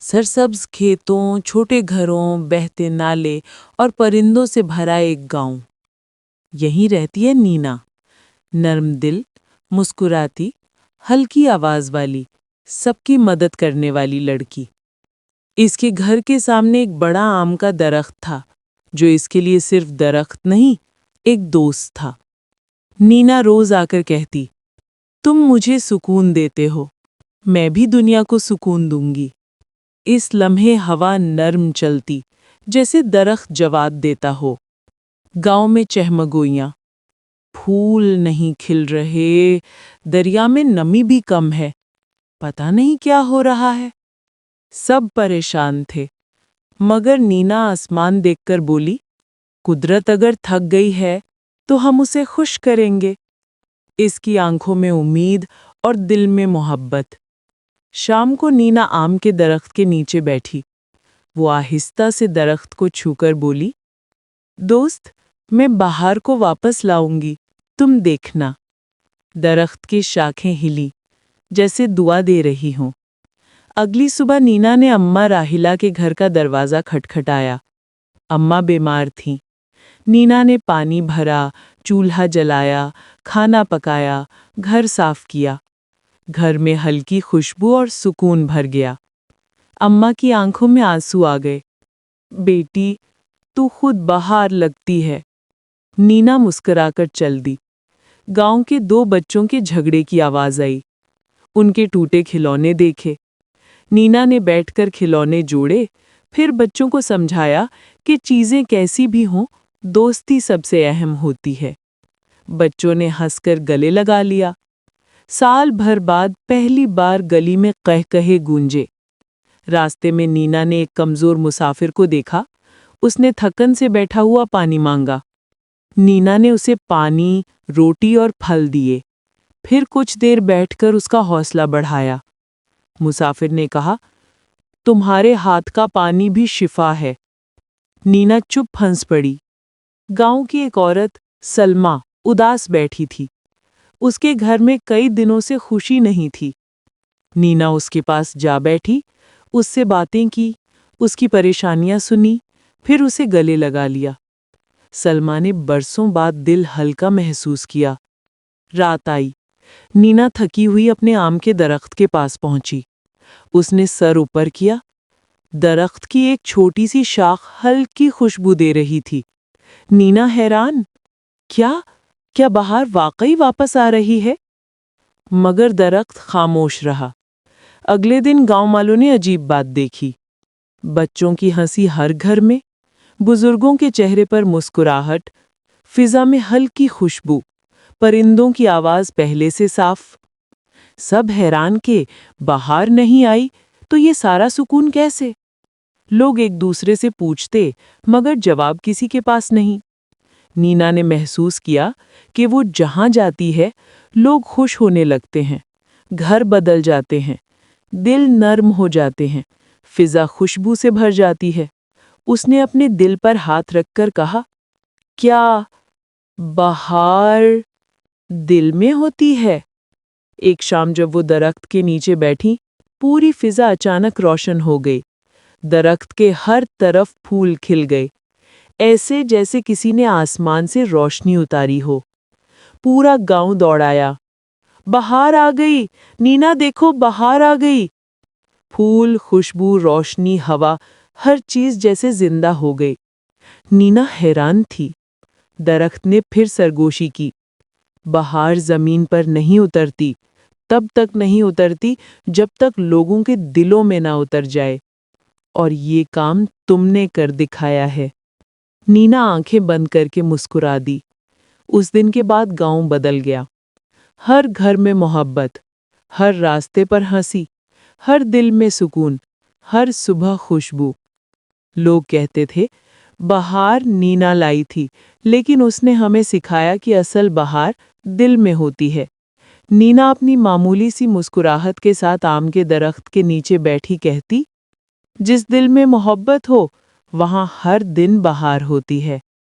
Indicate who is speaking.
Speaker 1: सरसब्ज खेतों, छोटे घरों, बहते नाले और परिंदों से भरा एक गांव। यहीं रहती है नीना, नर्म दिल, मुस्कुराती, हल्की आवाज वाली, सबकी मदद करने वाली लड़की। इसके घर के सामने एक बड़ा आम का दरख्त था, जो इसके लिए सिर्फ दरख्त नहीं, एक दोस्त था। नीना रोज आकर कहती, तुम मुझे सुकून देते हो, मैं भी दुनिया को सुकून दूंगी। इस लम्हे हवा नर्म चलती, जैसे दरख्त जवाब देता हो। गांव में चहमगोइयां, फूल नहीं खिल रहे, दरिया में नमी भी कम है, पता नहीं क्या हो रहा है। सब परेशान थे, मगर नीना आसमान देखकर बोली, कुदरत अगर थक गई है तो हम उसे खुश करेंगे। इसकी आंखों में उम्मीद और दिल में मोहब्बत। शाम को नीना आम के दरख्त के नीचे बैठी। वो आहिस्ता से दरख्त को छूकर बोली, दोस्त, मैं बाहर को वापस लाऊंगी, तुम देखना। दरख्त की शाखें हिली, जैसे दुआ दे रही हों। अगली सुबह नीना ने अम्मा राहिला के घर का दरवाज़ा खटखटाया। अम्मा बीमार थीं। नीना ने पानी भरा, चूल्हा जलाया, खाना पकाया, घर साफ किया। घर में हल्की खुशबू और सुकून भर गया। अम्मा की आंखों में आंसू आ गए। बेटी, तू खुद बाहर लगती है। नीना मुस्कुराकर चल दी। गांव के दो बच्चों के झगड़े की आवाज आई। उनके टूटे खिलौने देखे। नीना ने बैठकर खिलौने जोड़े, फिर बच्चों को समझाया कि चीजें कैसी भी हों, दोस्ती सबसे अहम होती है। बच्चों ने हंसकर गले लगा लिया। साल भर बाद पहली बार गली में कहकहे गूंजे। रास्ते में नीना ने एक कमजोर मुसाफिर को देखा। उसने थकन से बैठा हुआ पानी मांगा। नीना ने उसे पानी, रोटी और फल दिए। फिर कुछ देर बैठकर उसका हौसला बढ़ाया। मुसाफिर ने कहा, तुम्हारे हाथ का पानी भी शिफा है। नीना चुप हंस पड़ी। गांव की एक औरत, सलमा, उदास बैठी थी। उसके घर में कई दिनों से खुशी नहीं थी। नीना उसके पास जा बैठी, उससे बातें की, उसकी परेशानियां सुनी, फिर उसे गले लगा लिया। सलमा ने बरसों बाद दिल हल्का महसूस किया। रात आई। नीना थकी हुई अपने आम के दरख्त के पास पहुंची। उसने सर ऊपर किया। दरख्त की एक छोटी सी शाख हल्की खुशबू दे रही थी। नीना हैरान, क्या बाहर वाकई वापस आ रही है? मगर दरख्त खामोश रहा। अगले दिन गांव वालों ने अजीब बात देखी। बच्चों की हंसी हर घर में, बुजुर्गों के चेहरे पर मुस्कुराहट, फिजा में हल्की खुशबू, परिंदों की आवाज पहले से साफ। सब हैरान के बाहर नहीं आई तो ये सारा सुकून कैसे? लोग एक दूसरे से पूछते, मगर जवाब किसी के पास नहीं। नीना ने महसूस किया कि वो जहां जाती है, लोग खुश होने लगते हैं, घर बदल जाते हैं, दिल नर्म हो जाते हैं, फिजा खुशबू से भर जाती है। उसने अपने दिल पर हाथ रखकर कहा, क्या बहार दिल में होती है? एक शाम जब वो दरख्त के नीचे बैठी, पूरी फिजा अचानक रोशन हो गई। दरख्त के हर तरफ फूल खिल गए, ऐसे जैसे किसी ने आसमान से रोशनी उतारी हो। पूरा गांव दौड़ाया, बहार आ गई, नीना देखो बहार आ गई। फूल, खुशबू, रोशनी, हवा, हर चीज जैसे जिंदा हो गई। नीना हैरान थी। दरख्त ने फिर सरगोशी की, बहार जमीन पर नहीं उतरती, तब तक नहीं उतरती जब तक लोगों के दिलों में ना उतर जाए। और ये काम तुमने कर दिखाया है। नीना आंखें बंद करके मुस्कुरा दी। उस दिन के बाद गांव बदल गया। हर घर में मोहब्बत, हर रास्ते पर हंसी, हर दिल में सुकून, हर सुबह खुशबू। लोग कहते थे, बहार नीना लाई थी, लेकिन उसने हमें सिखाया कि असल बहार दिल में होती है। नीना अपनी मामूली सी मुस्कुराहट के साथ आम के दरख्त के नीचे बैठी कहती, जिस दिल में मोहब्बत हो, वहां हर दिन बहार होती है।